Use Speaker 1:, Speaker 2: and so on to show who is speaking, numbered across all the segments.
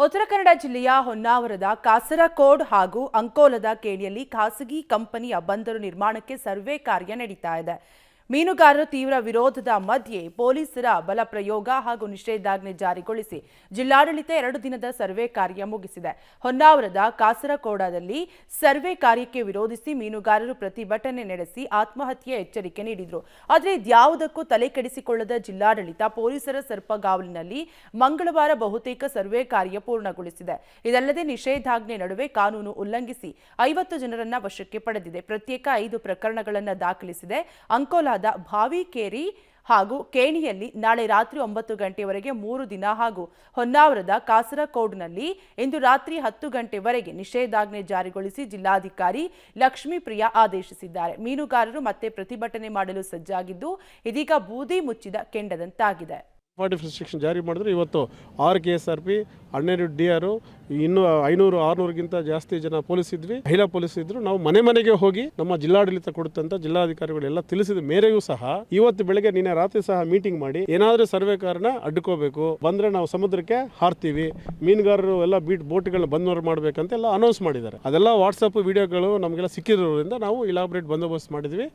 Speaker 1: ಉತ್ತರ ಕನ್ನಡ ಜಿಲ್ಲೆಯ ಹೊನ್ನಾವರದ ಕಾಸರಕೋಡ್ ಹಾಗೂ ಅಂಕೋಲದ ಕೇಣಿಯಲ್ಲಿ ಖಾಸಗಿ ಕಂಪನಿಯ ಬಂದರು ನಿರ್ಮಾಣಕ್ಕೆ ಸರ್ವೆ ಕಾರ್ಯ ನಡೀತಾ ಇದೆ. ಮೀನುಗಾರರು ತೀವ್ರ ವಿರೋಧದ ಮಧ್ಯೆ ಪೊಲೀಸರ ಬಲ ಪ್ರಯೋಗ ಹಾಗೂ ನಿಷೇಧಾಜ್ಞೆ ಜಾರಿಗೊಳಿಸಿ ಜಿಲ್ಲಾಡಳಿತ 2 ದಿನದ ಸರ್ವೆ ಕಾರ್ಯ ಮುಗಿಸಿದೆ. ಹೊನ್ನಾವರದ ಕಾಸರಕೋಡದಲ್ಲಿ ಸರ್ವೆ ಕಾರ್ಯಕ್ಕೆ ವಿರೋಧಿಸಿ ಮೀನುಗಾರರು ಪ್ರತಿಭಟನೆ ನಡೆಸಿ ಆತ್ಮಹತ್ಯೆ ಎಚ್ಚರಿಕೆ ನೀಡಿದರು. ಆದರೆ ಇದ್ಯಾವುದಕ್ಕೂ ತಲೆ ಕೆಡಿಸಿಕೊಳ್ಳದ ಜಿಲ್ಲಾಡಳಿತ ಪೊಲೀಸರ ಸರ್ಪಗಾವಲಿನಲ್ಲಿ ಮಂಗಳವಾರ ಬಹುತೇಕ ಸರ್ವೆ ಕಾರ್ಯ ಪೂರ್ಣಗೊಳಿಸಿದೆ. ಇದಲ್ಲದೆ ನಿಷೇಧಾಜ್ಞೆ ನಡುವೆ ಕಾನೂನು ಉಲ್ಲಂಘಿಸಿ 50 ಜನರನ್ನ ವಶಕ್ಕೆ ಪಡೆದಿದೆ. ಪ್ರತ್ಯೇಕ 5 ಪ್ರಕರಣಗಳನ್ನು ದಾಖಲಿಸಿದೆ. ಅಂಕೋಲಾದ ಭಾವಿಕೇರಿ ಹಾಗೂ ಕೇಣಿಯಲ್ಲಿ ನಾಳೆ ರಾತ್ರಿ 9 ಗಂಟೆವರೆಗೆ 3 ದಿನ ಹಾಗೂ ಹೊನ್ನಾವರದ ಕಾಸರಕೋಡ್ನಲ್ಲಿ ಇಂದು ರಾತ್ರಿ 10 ಗಂಟೆವರೆಗೆ ನಿಷೇಧಾಜ್ಞೆ ಜಾರಿಗೊಳಿಸಿ ಜಿಲ್ಲಾಧಿಕಾರಿ ಲಕ್ಷ್ಮೀಪ್ರಿಯಾ ಆದೇಶಿಸಿದ್ದಾರೆ. ಮೀನುಗಾರರು ಮತ್ತೆ ಪ್ರತಿಭಟನೆ ಮಾಡಲು ಸಜ್ಜಾಗಿದ್ದು ಇದೀಗ ಬೂದಿ ಮುಚ್ಚಿದ ಕೆಂಡದಂತಾಗಿದೆ.
Speaker 2: 45 ಸೆಕ್ಷನ್ ಜಾರಿ ಮಾಡಿದ್ರೆ ಇವತ್ತು 6 KSRP 12 DR ಇನ್ನು 500-600ಗಿಂತ ಜಾಸ್ತಿ ಜನ ಪೊಲೀಸ್ ಇದ್ವಿ, ಮಹಿಳಾ ಪೊಲೀಸ್ ಇದ್ರು. ನಾವು ಮನೆ ಮನೆಗೆ ಹೋಗಿ ನಮ್ಮ ಜಿಲ್ಲಾಡಳಿತ ಕೊಡುತ್ತಂತ ಜಿಲ್ಲಾಧಿಕಾರಿಗಳೆಲ್ಲ ತಿಳಿಸಿದ ಮೇರೆಯೂ ಸಹ ಇವತ್ತು ಬೆಳಗ್ಗೆ ನಿನ್ನೆ ರಾತ್ರಿ ಸಹ ಮೀಟಿಂಗ್ ಮಾಡಿ ಏನಾದರೂ ಸರ್ವೆ ಕಾರಣ ಅಡ್ಕೋಬೇಕು ಬಂದ್ರೆ ನಾವು ಸಮುದ್ರಕ್ಕೆ ಹಾರ್ತೀವಿ, ಮೀನುಗಾರರು ಎಲ್ಲ ಬೋಟ್ಗಳನ್ನ ಬಂದ್ ಮಾಡಬೇಕಂತ ಎಲ್ಲ ಅನೌನ್ಸ್ ಮಾಡಿದ್ದಾರೆ. ಅದೆಲ್ಲ ವಾಟ್ಸಪ್ ವಿಡಿಯೋಗಳು ನಮಗೆಲ್ಲ ಸಿಕ್ಕಿರೋದ್ರಿಂದ ನಾವು ಇಲಾಬ್ರೇಟ್ ಬಂದೋಬಸ್ತ್ ಮಾಡಿದ್ವಿ.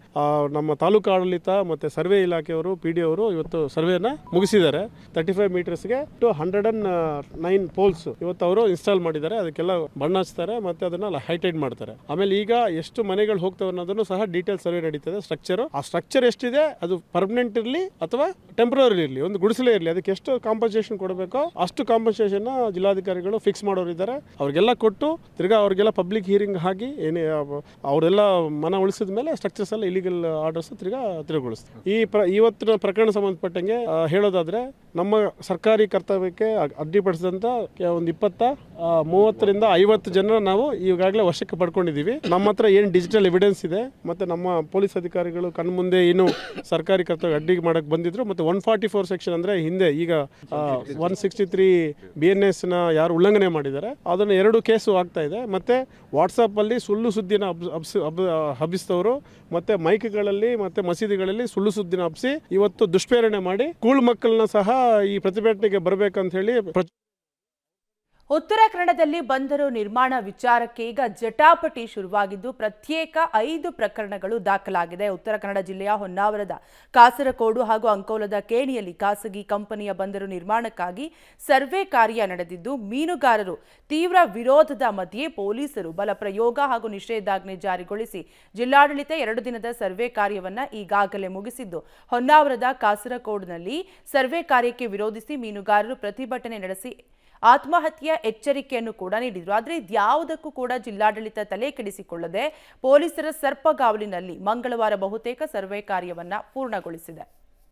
Speaker 2: ನಮ್ಮ ತಾಲೂಕು ಆಡಳಿತ ಮತ್ತೆ ಸರ್ವೆ ಇಲಾಖೆಯವರು PD ಅವರು ಇವತ್ತು ಸರ್ವೆನ ಮುಗಿಸಿದ್ದಾರೆ. 35 ಮೀಟರ್ಸ್ಗೆ 109 ಪೋಲ್ಸ್ ಇವತ್ತು ಅವರು ಇನ್ಸ್ಟಾಲ್ ಮಾಡಿದ್ದಾರೆ. ಅದಕ್ಕೆಲ್ಲ ಬಣ್ಣ ಹಚ್ತಾರೆ ಮತ್ತೆ ಅದನ್ನ ಹೈಟೈಟ್ ಮಾಡ್ತಾರೆ. ಆಮೇಲೆ ಈಗ ಎಷ್ಟು ಮನೆಗಳು ಹೋಗ್ತವೆ ಅನ್ನೋದನ್ನು ಸಹ ಡೀಟೇಲ್ ಸರ್ವೆ ನಡೀತದೆ. ಆ ಸ್ಟ್ರಕ್ಚರ್ ಎಷ್ಟಿದೆ ಅದು ಪರ್ಮನೆಂಟ್ ಇರಲಿ ಅಥವಾ ಟೆಂಪರರಿ ಇರಲಿ, ಒಂದು ಗುಡಿಸಲೇ ಇರಲಿ, ಅದಕ್ಕೆ ಎಷ್ಟು ಕಾಂಪನ್ಸೇಷನ್ ಕೊಡಬೇಕೋ ಅಷ್ಟು ಕಾಂಪನ್ಸೇಷನ್ ಜಿಲ್ಲಾಧಿಕಾರಿಗಳು ಫಿಕ್ಸ್ ಮಾಡೋರಿದ್ದಾರೆ. ಅವ್ರಿಗೆಲ್ಲ ಕೊಟ್ಟು ತಿರ್ಗಾ ಅವ್ರಿಗೆಲ್ಲ ಪಬ್ಲಿಕ್ ಹಿಯರಿಂಗ್ ಆಗಿ ಅವರೆಲ್ಲ ಮನ ಉಳಿಸಿದ ಮೇಲೆ ಸ್ಟ್ರಕ್ಚರ್ಸ್ ಎಲ್ಲ ಇಲಿಗಲ್ ಆರ್ಡರ್ಸ್ ತಿರುಗೊಳಿಸ್ತಾರೆ. ಇವತ್ತಿನ ಪ್ರಕರಣ ಸಂಬಂಧಪಟ್ಟಂಗೆ ಹೇಳೋದಾದ್ರೆ ನಮ್ಮ ಸರ್ಕಾರಿ ಕರ್ತವ್ಯಕ್ಕೆ ಅಡ್ಡಿಪಡಿಸಿದಂತ ಒಂದು 30ರಿಂದ 50 ಜನ ನಾವು ಈಗಾಗಲೇ ವಶಕ್ಕೆ ಪಡ್ಕೊಂಡಿದ್ದೀವಿ. ನಮ್ಮ ಹತ್ರ ಏನು ಡಿಜಿಟಲ್ ಎವಿಡೆನ್ಸ್ ಇದೆ ಮತ್ತೆ ನಮ್ಮ ಪೊಲೀಸ್ ಅಧಿಕಾರಿಗಳು ಕಣ್ಮುಂದೆ ಏನು ಸರ್ಕಾರಿ ಕರ್ತವ್ಯ ಅಡ್ಡಿ ಮಾಡಕ್ಕೆ ಬಂದಿದ್ರು ಮತ್ತೆ 144 ಸೆಕ್ಷನ್ ಅಂದ್ರೆ ಹಿಂದೆ ಈಗ 163 BNS ನ ಯಾರು ಉಲ್ಲಂಘನೆ ಮಾಡಿದ್ದಾರೆ ಅದನ್ನ 2 ಕೇಸು ಆಗ್ತಾ ಇದೆ. ಮತ್ತೆ ವಾಟ್ಸಪ್ ಅಲ್ಲಿ ಸುಳ್ಳು ಸುದ್ದಿನ ಹಬ್ಬಿಸಿದವರು ಮತ್ತೆ ಮೈಕ್ಗಳಲ್ಲಿ ಮತ್ತೆ ಮಸೀದಿಗಳಲ್ಲಿ ಸುಳ್ಳು ಸುದ್ದಿನ ಹಬ್ಬಿಸಿ ಇವತ್ತು ದುಷ್ಪ್ರೇರಣೆ ಮಾಡಿ ಸ್ಕೂಲ್ ಮಕ್ಕಳನ್ನ ಸಹ ಈ ಪ್ರತಿಭಟನೆಗೆ ಬರಬೇಕಂತ ಹೇಳಿ.
Speaker 1: ಉತ್ತರ ಕನ್ನಡದಲ್ಲಿ ಬಂದರು ನಿರ್ಮಾಣ ವಿಚಾರಕ್ಕೆ ಈಗ ಜಟಾಪಟಿ ಶುರುವಾಗಿದ್ದು ಪ್ರತ್ಯೇಕ 5 ಪ್ರಕರಣಗಳು ದಾಖಲಾಗಿದೆ. ಉತ್ತರ ಕನ್ನಡ ಜಿಲ್ಲೆಯ ಹೊನ್ನಾವರದ ಕಾಸರಕೋಡು ಹಾಗೂ ಅಂಕೋಲದ ಕೇಣಿಯಲ್ಲಿ ಖಾಸಗಿ ಕಂಪನಿಯ ಬಂದರು ನಿರ್ಮಾಣಕ್ಕಾಗಿ ಸರ್ವೆ ಕಾರ್ಯ ನಡೆದಿದ್ದು ಮೀನುಗಾರರು ತೀವ್ರ ವಿರೋಧದ ಮಧ್ಯೆ ಪೊಲೀಸರು ಬಲ ಪ್ರಯೋಗ ಹಾಗೂ ನಿಷೇಧಾಜ್ಞೆ ಜಾರಿಗೊಳಿಸಿ ಜಿಲ್ಲಾಡಳಿತ 2 ದಿನದ ಸರ್ವೆ ಕಾರ್ಯವನ್ನ ಈಗಾಗಲೇ ಮುಗಿಸಿದ್ದು ಹೊನ್ನಾವರದ ಕಾಸರಕೋಡ್ನಲ್ಲಿ ಸರ್ವೆ ಕಾರ್ಯಕ್ಕೆ ವಿರೋಧಿಸಿ ಮೀನುಗಾರರು ಪ್ರತಿಭಟನೆ ನಡೆಸಿ ಆತ್ಮಹತ್ಯೆಯ ಎಚ್ಚರಿಕೆಯನ್ನು ಕೂಡ ನೀಡಿದರು. ಆದರೆ ಇದ್ಯಾವುದಕ್ಕೂ ಕೂಡ ಜಿಲ್ಲಾಡಳಿತ ತಲೆ ಕೆಡಿಸಿಕೊಳ್ಳದೆ ಪೊಲೀಸರ ಸರ್ಪಗಾವಲಿನಲ್ಲಿ ಮಂಗಳವಾರ ಬಹುತೇಕ ಸರ್ವೆ ಕಾರ್ಯವನ್ನ ಪೂರ್ಣಗೊಳಿಸಿದೆ.